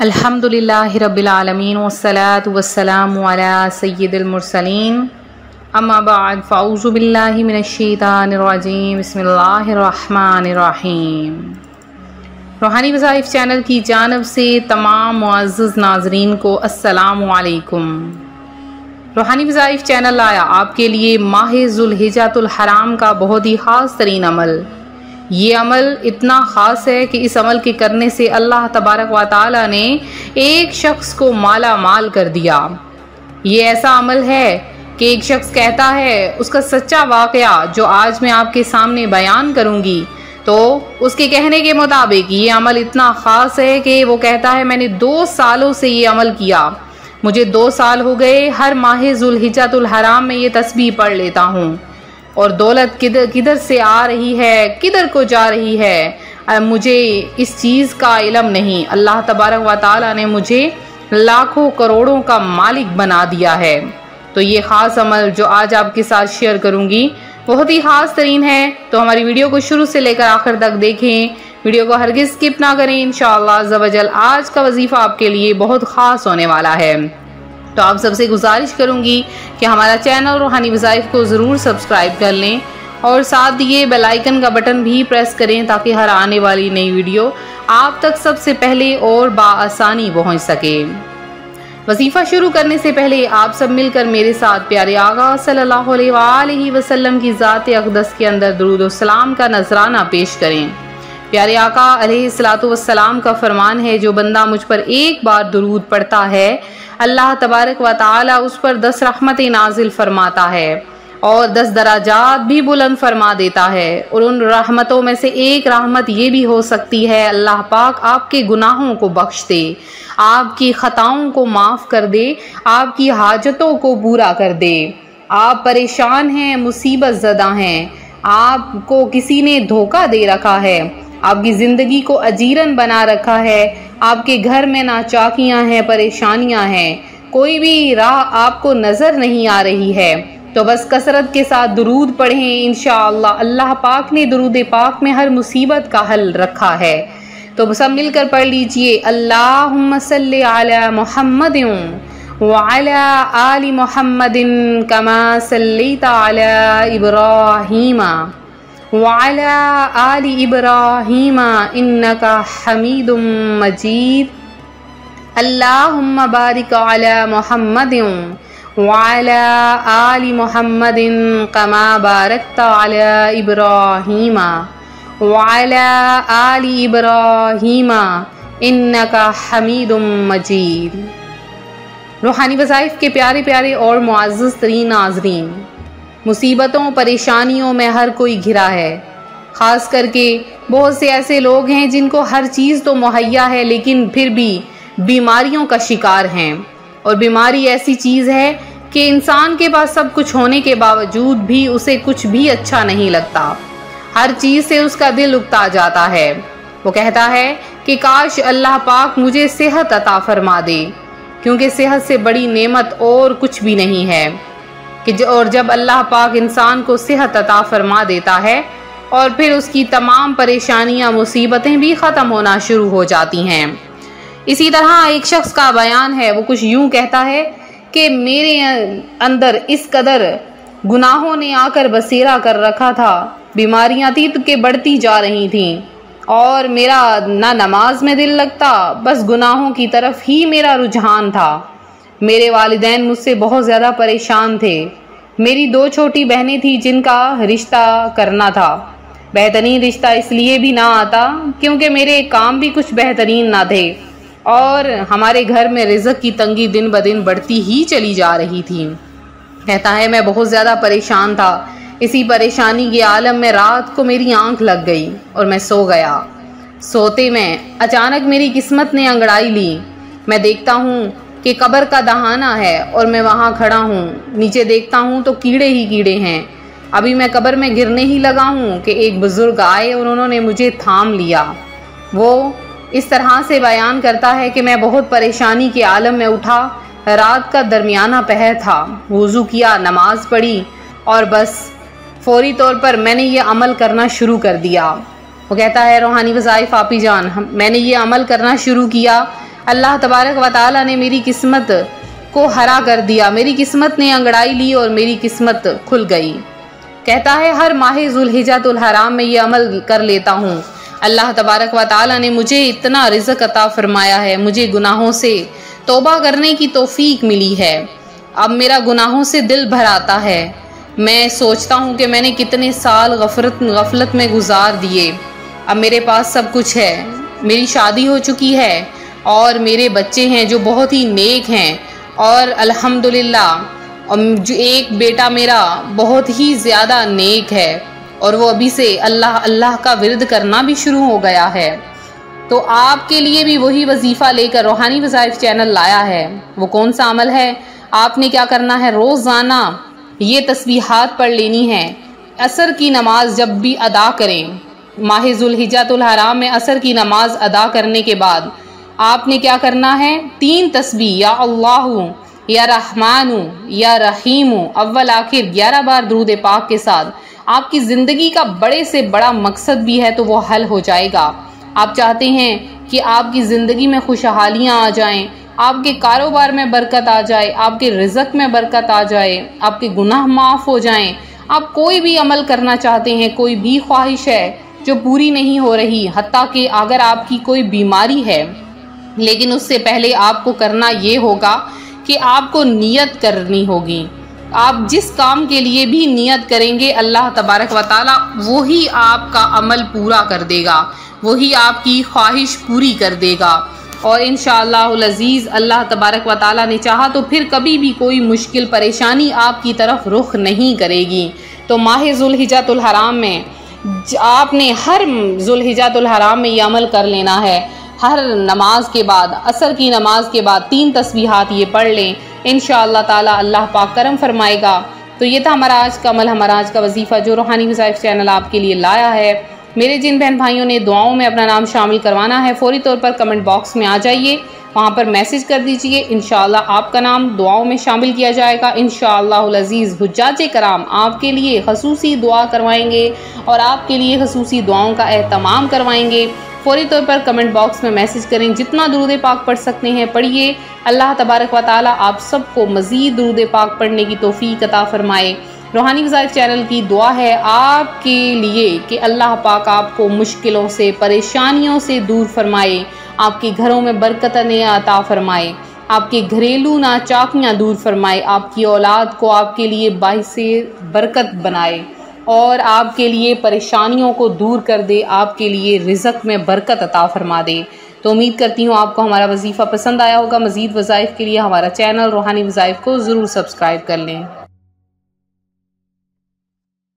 अल्हम्दुलिल्लाहि रब्बिल आलमीन वस्सलातु वस्सलामु अला सय्यिदिल मुरसलीन अम्मा बाद फ़अऊज़ु बिल्लाहि मिनश शैतानिर रजीम बिस्मिल्लाहिर रहमानिर रहीम। रूहानी वज़ाइफ चैनल की जानब से तमाम मुअज़्ज़ज़ नाज़रीन को अस्सलामु अलैकुम। रूहानी वज़ाइफ चैनल आया आपके लिए माह ज़ुल्हिज्जतुल हराम का बहुत ही ख़ास तरीन अमल। ये अमल इतना ख़ास है कि इस अमल के करने से अल्लाह तबारक व तआला ने एक शख्स को माला माल कर दिया। ये ऐसा अमल है कि एक शख्स कहता है, उसका सच्चा वाक़या जो आज मैं आपके सामने बयान करूँगी, तो उसके कहने के मुताबिक ये अमल इतना ख़ास है कि वो कहता है मैंने 2 सालों से ये अमल किया, मुझे 2 साल हो गए, हर माह ज़ुल्हिज्जतुल हराम में ये तस्बीह पढ़ लेता हूँ और दौलत किधर किधर से आ रही है, किधर को जा रही है, मुझे इस चीज़ का इल्म नहीं। अल्लाह तबारक व तआला ने मुझे लाखों करोड़ों का मालिक बना दिया है। तो ये ख़ास अमल जो आज आपके साथ शेयर करूँगी बहुत ही ख़ास तरीन है। तो हमारी वीडियो को शुरू से लेकर आखिर तक देखें, वीडियो को हरगिज़ स्किप ना करें। इंशाअल्लाह अज़्ज़ व जल आज का वजीफ़ा आपके लिए बहुत ख़ास होने वाला है। तो आप सबसे गुजारिश करूंगी कि हमारा चैनल रूहानी वज़ाइफ को ज़रूर सब्सक्राइब कर लें और साथ दिए बेल आइकन का बटन भी प्रेस करें ताकि हर आने वाली नई वीडियो आप तक सबसे पहले और बाआसानी पहुंच सके। वजीफ़ा शुरू करने से पहले आप सब मिलकर मेरे साथ प्यारे आगा सल्लल्लाहु अलैहि वसल्लम की ज़ात अक़दस के अंदर दुरूद व सलाम का नजराना पेश करें। प्यारे आका अलैहिस्सलातु वस्सलाम का फरमान है, जो बंदा मुझ पर एक बार दुरूद पढ़ता है अल्लाह तबारक व तआला उस पर 10 रहमतें नाजिल फरमाता है और 10 दराजात भी बुलंद फरमा देता है। और उन रहमतों में से एक रहमत ये भी हो सकती है अल्लाह पाक आपके गुनाहों को बख्श दे, आपकी खताओं को माफ़ कर दे, आपकी हाजतों को पूरा कर दे। आप परेशान हैं, मुसीबत ज़दा हैं, आपको किसी ने धोखा दे रखा है, आपकी ज़िंदगी को अजीरन बना रखा है, आपके घर में नाचाकियाँ हैं, परेशानियाँ हैं, कोई भी राह आपको नज़र नहीं आ रही है, तो बस कसरत के साथ दुरूद पढ़ें। इंशाअल्लाह अल्लाह पाक ने दुरूद पाक में हर मुसीबत का हल रखा है। तो सब मिलकर पढ़ लीजिए, अल्लाहुम्मा सल्ली अला मुहम्मदिन व अला आलि मुहम्मदिन कमा सल्लैता अला इब्राहीमा वाला आलि इब्राहीमा इन्नका हमीदुम मजीद। अल्लाहुम्मा बारिक अला मुहम्मदिन वाला आलि मुहम्मदिन कमा बारकता अला इब्राहीमा वाला आलि इब्राहीमा इन्नका हमीदुम मजीद। रूहानी वज़ाइफ के प्यारे प्यारे और मुअज़्ज़ज़ तरीन नाज़रीन, मुसीबतों परेशानियों में हर कोई घिरा है। ख़ास करके बहुत से ऐसे लोग हैं जिनको हर चीज़ तो मुहैया है लेकिन फिर भी बीमारियों का शिकार हैं। और बीमारी ऐसी चीज़ है कि इंसान के पास सब कुछ होने के बावजूद भी उसे कुछ भी अच्छा नहीं लगता, हर चीज़ से उसका दिल उकता जाता है। वो कहता है कि काश अल्लाह पाक मुझे सेहत अता फरमा दे, क्योंकि सेहत से बड़ी नेमत और कुछ भी नहीं है। और जब अल्लाह पाक इंसान को सेहत अता फरमा देता है और फिर उसकी तमाम परेशानियां मुसीबतें भी ख़त्म होना शुरू हो जाती हैं। इसी तरह एक शख्स का बयान है, वो कुछ यूं कहता है कि मेरे अंदर इस कदर गुनाहों ने आकर बसेरा कर रखा था, बीमारियां थी के बढ़ती जा रही थीं और मेरा ना नमाज में दिल लगता, बस गुनाहों की तरफ ही मेरा रुझान था। मेरे वालिदैन मुझसे बहुत ज़्यादा परेशान थे। मेरी 2 छोटी बहनें थी जिनका रिश्ता करना था। बेहतरीन रिश्ता इसलिए भी ना आता क्योंकि मेरे काम भी कुछ बेहतरीन ना थे और हमारे घर में रिज़्क़ की तंगी दिन ब दिन बढ़ती ही चली जा रही थी। कहता है मैं बहुत ज़्यादा परेशान था। इसी परेशानी के आलम में रात को मेरी आंख लग गई और मैं सो गया। सोते में अचानक मेरी किस्मत ने अंगड़ाई ली। मैं देखता हूँ कि कब्र का दहाना है और मैं वहाँ खड़ा हूँ। नीचे देखता हूँ तो कीड़े ही कीड़े हैं। अभी मैं कब्र में गिरने ही लगा हूँ कि एक बुज़ुर्ग आए और उन्होंने मुझे थाम लिया। वो इस तरह से बयान करता है कि मैं बहुत परेशानी के आलम में उठा। रात का दरमियाना पहर था, वुज़ू किया, नमाज पढ़ी और बस फौरी तौर पर मैंने ये अमल करना शुरू कर दिया। वो कहता है रूहानी वज़ाइफ आपी जान, मैंने ये अमल करना शुरू किया। अल्लाह तबारक व तआला ने मेरी किस्मत को हरा कर दिया, मेरी किस्मत ने अंगड़ाई ली और मेरी किस्मत खुल गई। कहता है हर माह जुल्हिज्जतुल हराम में ये अमल कर लेता हूँ। अल्लाह तबारक व तआला ने मुझे इतना रिज़्क़ अता फरमाया है, मुझे गुनाहों से तौबा करने की तौफीक मिली है। अब मेरा गुनाहों से दिल भर आता है। मैं सोचता हूँ कि मैंने कितने साल गफलत में गुजार दिए। अब मेरे पास सब कुछ है, मेरी शादी हो चुकी है और मेरे बच्चे हैं जो बहुत ही नेक हैं, और अल्हम्दुलिल्लाह जो एक बेटा मेरा बहुत ही ज़्यादा नेक है और वो अभी से अल्लाह अल्लाह का विर्द करना भी शुरू हो गया है। तो आपके लिए भी वही वजीफ़ा लेकर रूहानी वज़ाइफ चैनल लाया है। वो कौन सा अमल है? आपने क्या करना है, रोज़ाना ये तस्बीहात पढ़ लेनी है। असर की नमाज जब भी अदा करें, माह जुल्हिज्जतुल हराम में असर की नमाज अदा करने के बाद आपने क्या करना है, 3 तस्बीह या अल्लाहु या रहमानु या रहीमु अव्वल आखिर 11 बार दुरूद पाक के साथ आपकी ज़िंदगी का बड़े से बड़ा मकसद भी है तो वो हल हो जाएगा। आप चाहते हैं कि आपकी ज़िंदगी में खुशहालियाँ आ जाएं, आपके कारोबार में बरकत आ जाए, आपके रिज़्क़ में बरकत आ जाए, आपके गुनाह माफ़ हो जाएं। आप कोई भी अमल करना चाहते हैं, कोई भी ख्वाहिश है जो पूरी नहीं हो रही, हत्ता कि अगर आपकी कोई बीमारी है, लेकिन उससे पहले आपको करना ये होगा कि आपको नियत करनी होगी। आप जिस काम के लिए भी नियत करेंगे अल्लाह तबारक व तआला वही आपका अमल पूरा कर देगा, वही आपकी ख्वाहिश पूरी कर देगा। और इंशाअल्लाहुल अज़ीज़ अल्लाह तबारक व तआला ने चाहा तो फिर कभी भी कोई मुश्किल परेशानी आपकी तरफ रुख नहीं करेगी। तो माह जुल्हिज्जतुल हराम में आपने हर जुल्हिज्जतुल हराम में ये अमल कर लेना है। हर नमाज के बाद, असर की नमाज के बाद 3 तस्बीहात ये पढ़ लें, इंशाअल्लाह ताला अल्लाह पाक करम फरमाएगा। तो ये था हमारा आज का अमल, हमारा आज का वजीफ़ा जो रूहानी वज़ाइफ चैनल आपके लिए लाया है। मेरे जिन बहन भाइयों ने दुआओं में अपना नाम शामिल करवाना है फ़ौरी तौर पर कमेंट बॉक्स में आ जाइए, वहाँ पर मैसेज कर दीजिए। इंशाअल्लाह आपका नाम दुआओं में शामिल किया जाएगा। इंशाअल्लाहुल अज़ीज़ हुज्जाज कराम आपके लिए खसूसी दुआ करवाएंगे और आपके लिए खसूसी दुआओं का एहतमाम करवाएंगे। फ़ौरी तौर पर कमेंट बॉक्स में मैसेज करें, जितना दुरूद पाक पढ़ सकते हैं पढ़िए। अल्लाह तबारक व तआला आप सबको मज़ीद दुरूद पाक पढ़ने की तौफ़ीक अता फ़रमाए। रूहानी वज़ाइफ चैनल की दुआ है आपके लिए कि अल्लाह पाक आपको मुश्किलों से, परेशानियों से दूर फरमाए, आपके घरों में बरकतें अता फ़रमाए, आपके घरेलू नाचाकियाँ दूर फरमाए, आपकी औलाद को आपके लिए बाइसे बरकत बनाए और आपके लिए परेशानियों को दूर कर दे, आपके लिए रिज़्क़ में बरकत अता फ़रमा दे। तो उम्मीद करती हूँ आपको हमारा वजीफ़ा पसंद आया होगा। मज़ीद वज़ाइफ के लिए हमारा चैनल रूहानी वज़ाइफ को ज़रूर सब्सक्राइब कर लें।